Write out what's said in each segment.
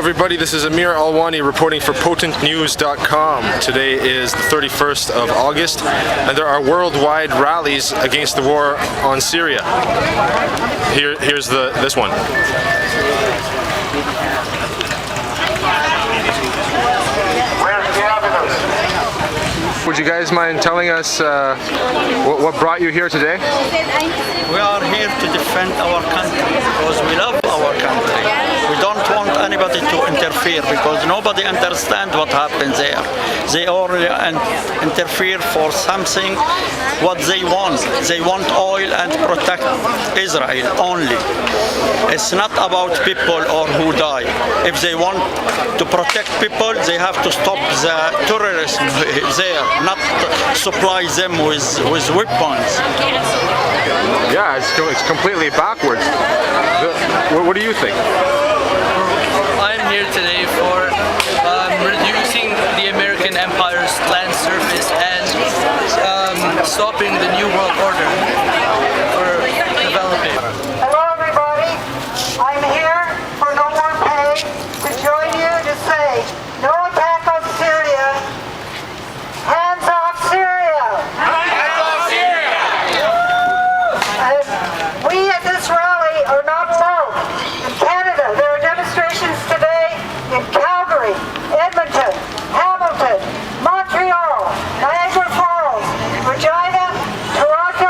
everybody, this is Amir Alwani reporting for PotentNews.com. Today is the 31st of August and there are worldwide rallies against the war on Syria. Here's this one. Would you guys mind telling us what brought you here today? We are here to defend our country because we love our country. We don't want anybody to interfere because nobody understands what happens there. They only interfere for something what they want. They want oil and protect Israel only. It's not about people or who die. If they want to protect people, they have to stop the terrorism there, not supply them with weapons. Yeah, it's completely backwards. What do you think? I'm here today for reducing the American empire's land surface and stopping the New World Order for developing. Hello everybody, I'm here for No More Pay to join you to say no attack on Syria, hands off Syria! Hands off Syria! We at this rally are not alone. In Canada, there are demonstrations today in Calgary, Edmonton, Hamilton, Montreal, Niagara Falls, Regina, Toronto,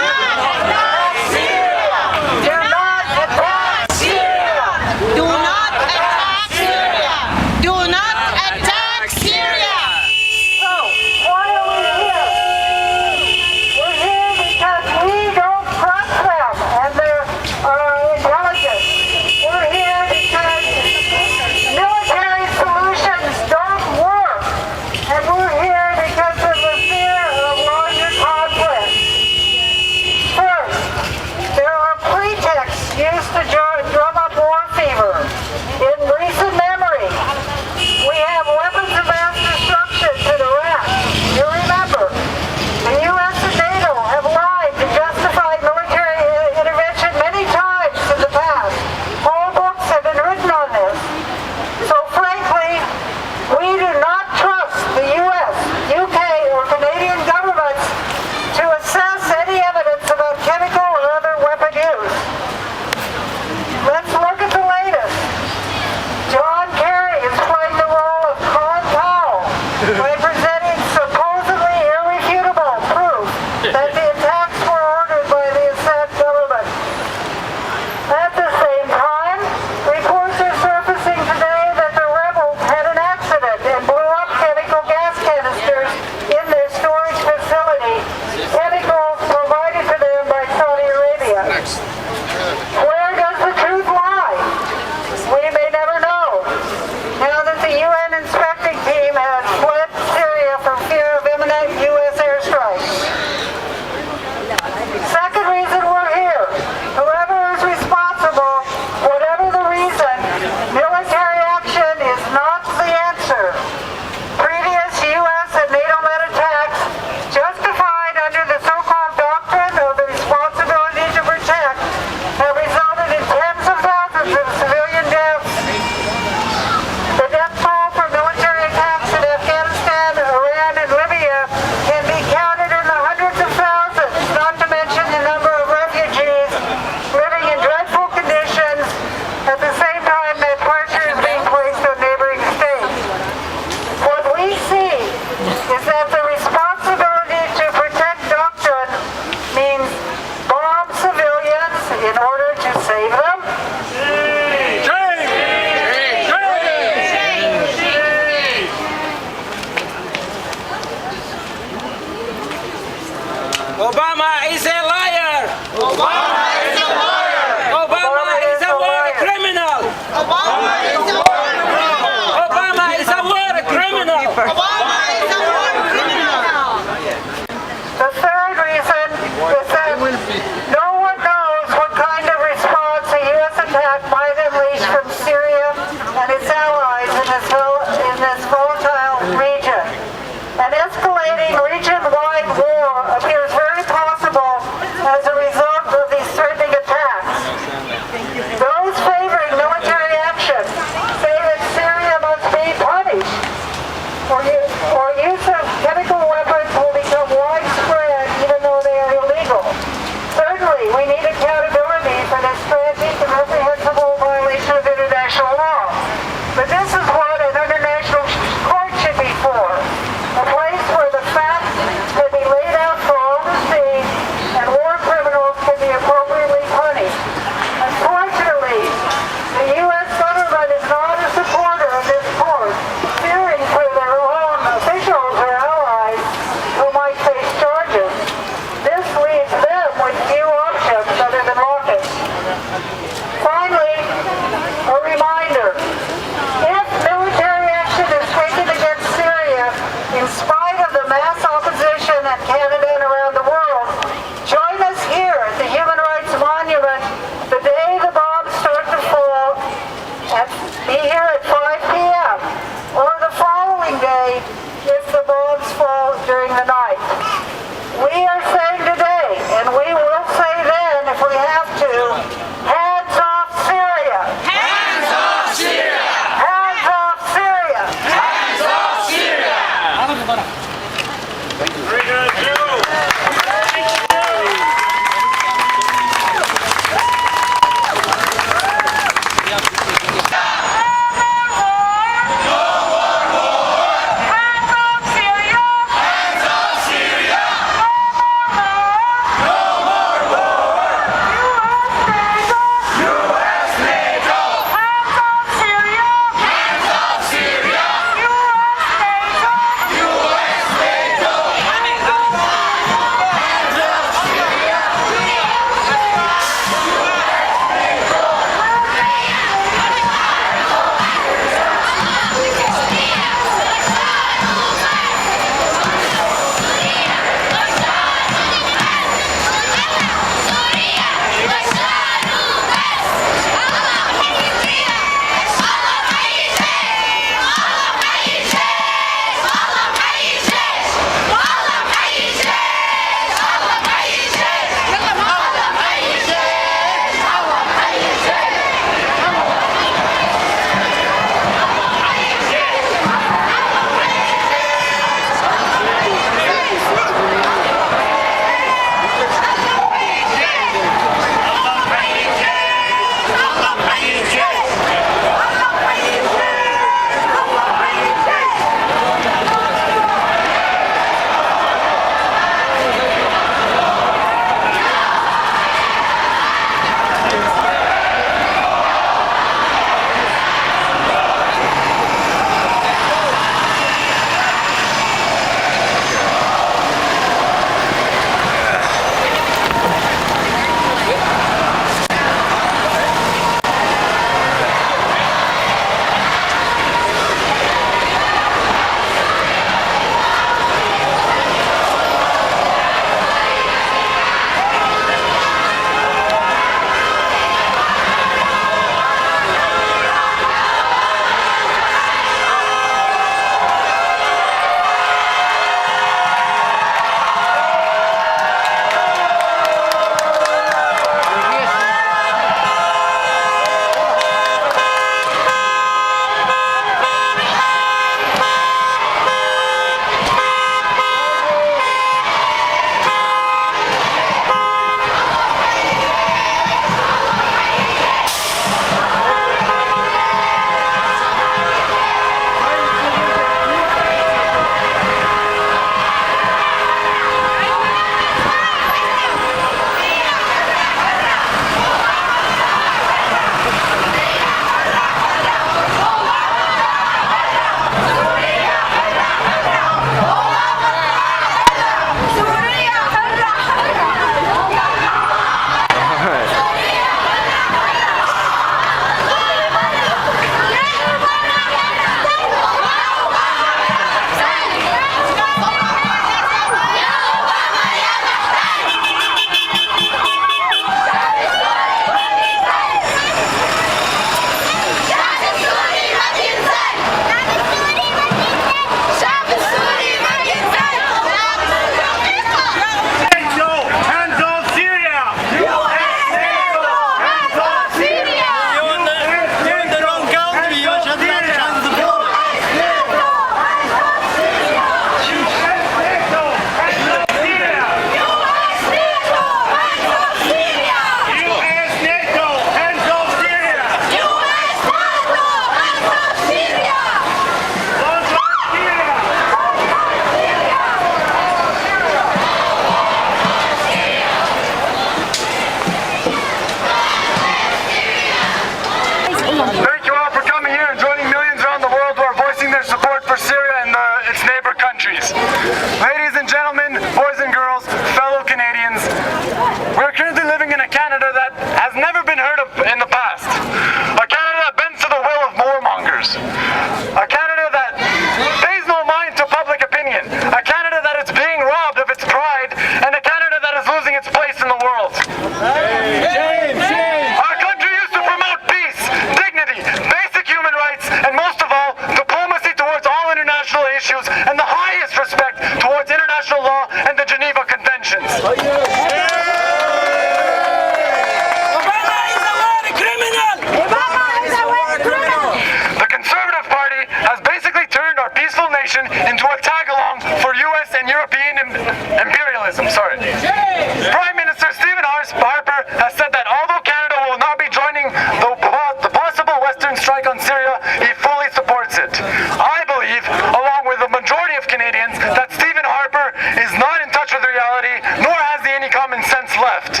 The Conservative Party has basically turned our peaceful nation into a tag-along for US and European imperialism. Prime Minister Stephen Harper has said that although Canada will not be joining the possible Western strike on Syria, he fully supports it. I believe, along with the majority of Canadians, that Stephen Harper is not in touch with reality, nor has he any common sense left.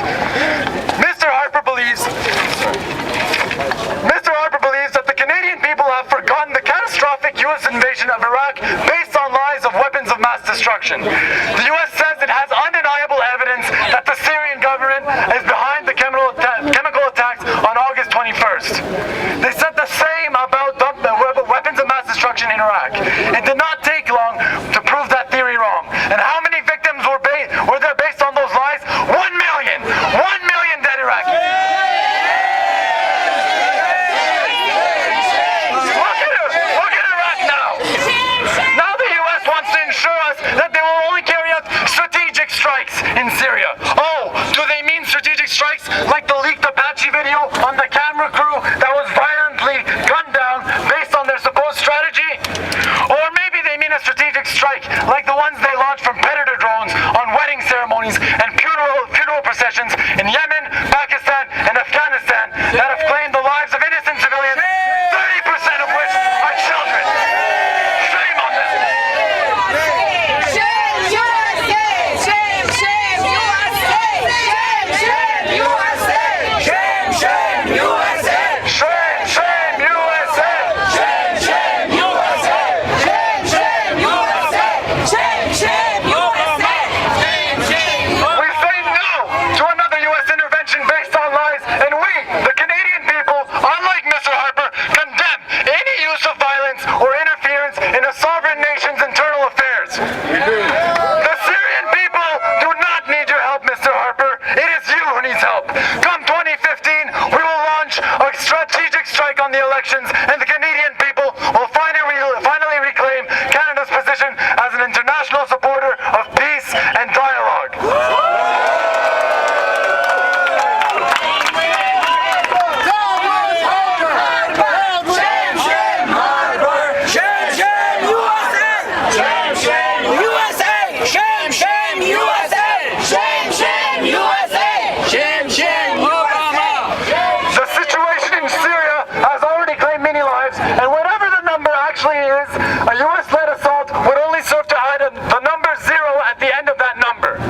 Mr. Harper believes that the Canadian people have forgotten the catastrophic U.S. invasion of Iraq based on lies of weapons of mass destruction. The U.S. says it has undeniable evidence that the Syrian government is behind the chemical attacks on August 21st. They said the same about weapons of mass destruction in Iraq. It did not take long to prove that theory wrong. And how many victims were there based on those lies? 1 million! 1 million dead Iraqis! Strikes in Syria. Oh, do they mean strategic strikes like the leaked Apache video on the camera crew that was violently gunned down based on their supposed strategy? Or maybe they mean a strategic strike like the ones they launched from Predator drones on wedding ceremonies and funeral processions in Yemen, Pakistan, and Afghanistan that have claimed the lives of innocent civilians, 30% of which are children. Shame on them. And the Canadian people will finally reclaim Canada's position as an international supporter of peace and dialogue. A U.S.-led assault would only serve to hide the number 0 at the end of that number.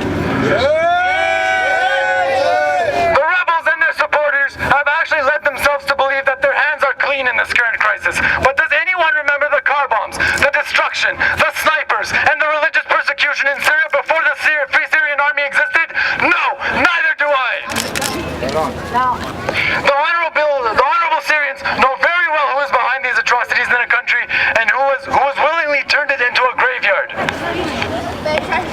The rebels and their supporters have actually led themselves to believe that their hands are clean in this current crisis. But does anyone remember the car bombs, the destruction, the snipers, and the religious persecution in Syria before the Free Syrian Army existed? No, neither do I. The honorable Syrians know very well who is behind these atrocities in their country and who has willingly turned it into a graveyard.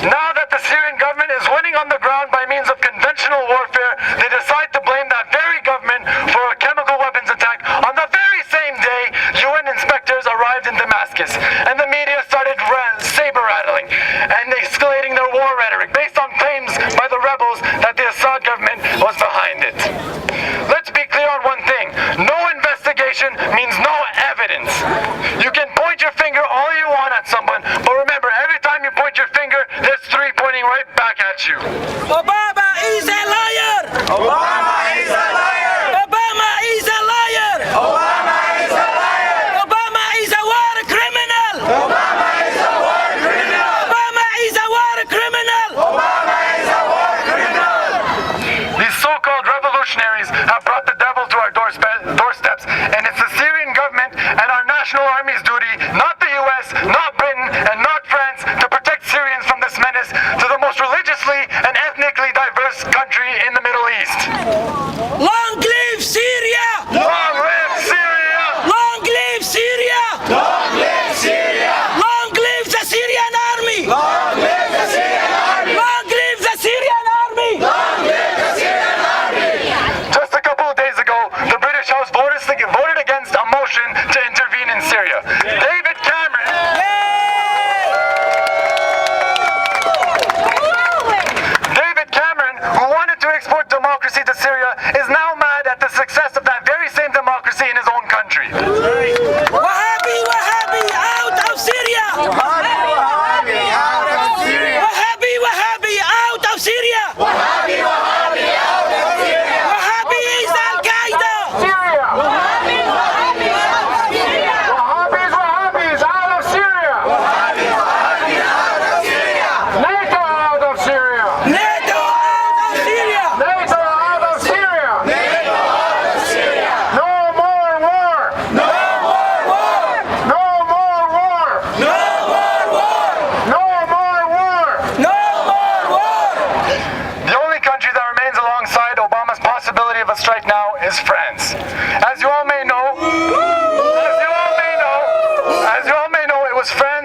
Now that the Syrian government is winning on the ground by means of conventional warfare, they decide to blame that very government for a chemical weapons attack on the very same day UN inspectors arrived in Damascus, and the media started saber-rattling and escalating their war rhetoric based on claims by the rebels that the Assad government was behind it. Let's be clear on one thing. No investigation means no evidence. You can point your finger all you want at someone, but remember, every time you point your finger, there's 3 pointing right back at you. Obama is a liar! Obama is a liar! Obama is a liar! Obama is a liar! Obama is a war criminal! Obama is a war criminal! Obama is a war criminal! Obama is a war criminal! These so-called revolutionaries have brought the devil to our doorsteps, and it's the Syrian government and our national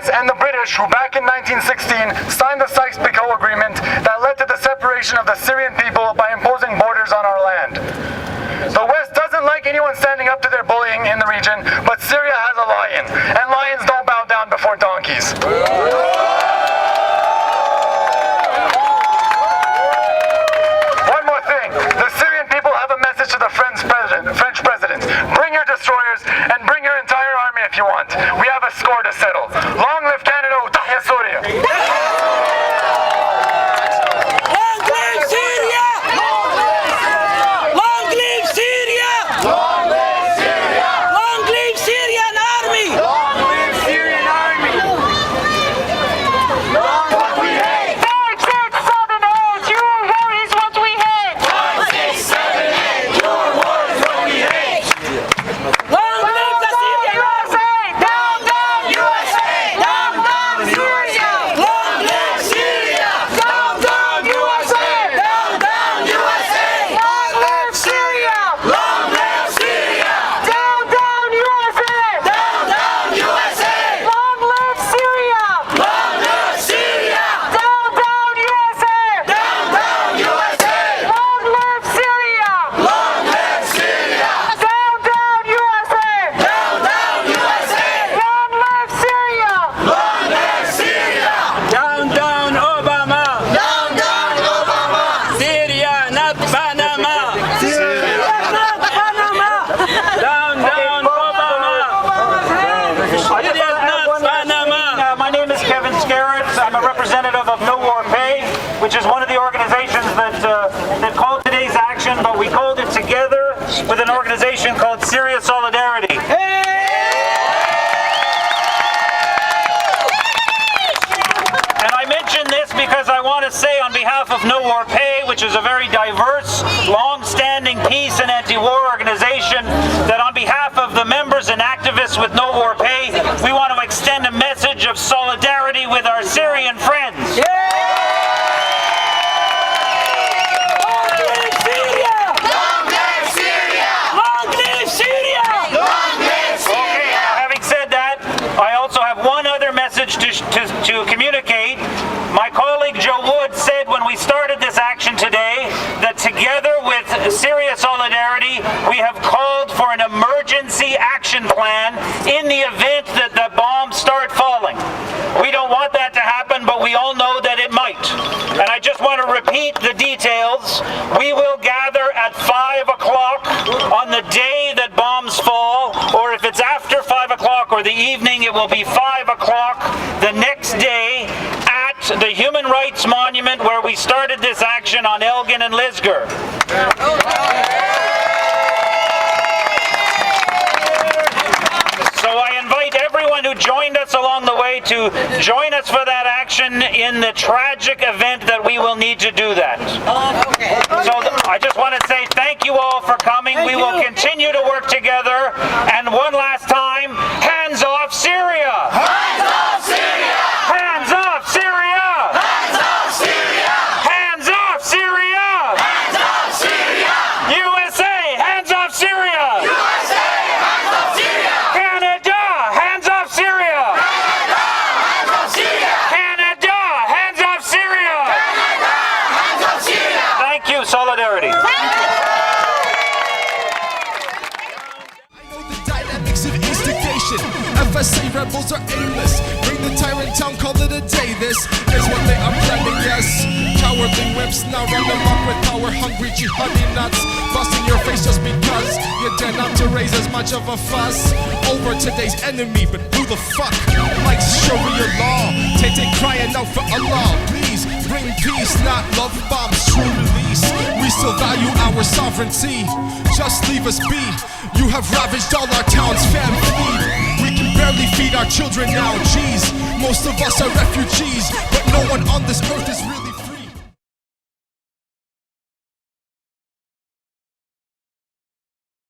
US and the British, who back in 1916 signed the Sykes-Picot Agreement that led to the separation of the Syrian people by imposing borders on our land. The West doesn't like anyone standing up to their bullying in the region, but Syria has a lion, and lions don't bow down before donkeys. One more thing, the Syrian people have a message to the French president. Bring your destroyers and bring your entire army if you want. We have a score to settle. Long live Canada, Utahya Syria. Long live Syria! Long live Syria! Long live Syria! Long live Syrian army! Long live Syrian army! Long what we hate! 5, 6, 7, 8, your war is what we hate! 5, 6, 7, 8, your war is what we hate! Long live the Syrian USA! Down, down, USA! Down, down, Syria! Long live Syria! Down, down, USA! Down, down, USA! Long live Syria! Long live Syria! Down, down, USA! Down, down, USA! Long live Syria! Long live Syria! Down, down, USA! Down, down, USA! Long live Syria! Long live Syria! Down, down, USA! Down, down, USA! Long live Syria! Long live Syria! Down, down, Obama! Down, down, Obama! Syria, not Panama! Not Panama! Down, down, Obama! Syria, not Panama! My name is Kevin Scarrett. I'm a representative of No War Pay, which is one of the organizations that called today's action, but we called it together with an organization called Syria Solidarity. And I mention this because I want to say on behalf of No War Pay, which is a very diverse, long-standing peace and anti-war organization, that on behalf of the members and activists with No War Pay, we want to extend a message of solidarity with our Syrian friends. Long live Syria! Long live Syria! Long live Syria! Long live Okay, having said that, I also have one other message to communicate. My colleague Joe Wood said when we started this action today that together with Syria Solidarity, we have called for an emergency action plan in the event that the bombs start falling. We don't want that to happen, but we all know that it might. And I just want to repeat the details. We will gather at 5 o'clock on the day that bombs fall, or if it's after 5 o'clock or the evening, it will be 5 o'clock the next day at the Human Rights Monument where we started this action on Elgin and Lisgar. So I invite everyone who joined us along the way to join us for that action in the tragic event that we will need to do that. So I just want to say thank you all for coming. We will continue to work together. And one last time, hands off Syria! Hands off Syria! Hands off Syria! Hands off Syria! Hands off Syria! Hands off Syria! USA, hands off Syria! USA! Hands off Syria! Canada, hands off Syria! Hands off Syria! Canada, hands off Syria! Hands off Syria! Thank you, Solidarity. I know the dynamics of instigation. FSA rebels are aimless. Bring the tyrant town, call it a day. This is what they are planning, yes. Cowardly wimps now run amok with power hungry jihadi nuts. Busting your face just because you dare not to raise as much of a fuss over today's enemy. But who the fuck likes Sharia law? Tay crying out for Allah, please bring peace, not love bombs. True release. We still value our sovereignty. Just leave us be. You have ravaged all our towns, fam, flee. We can barely feed our children now, jeez. Most of us are refugees, but no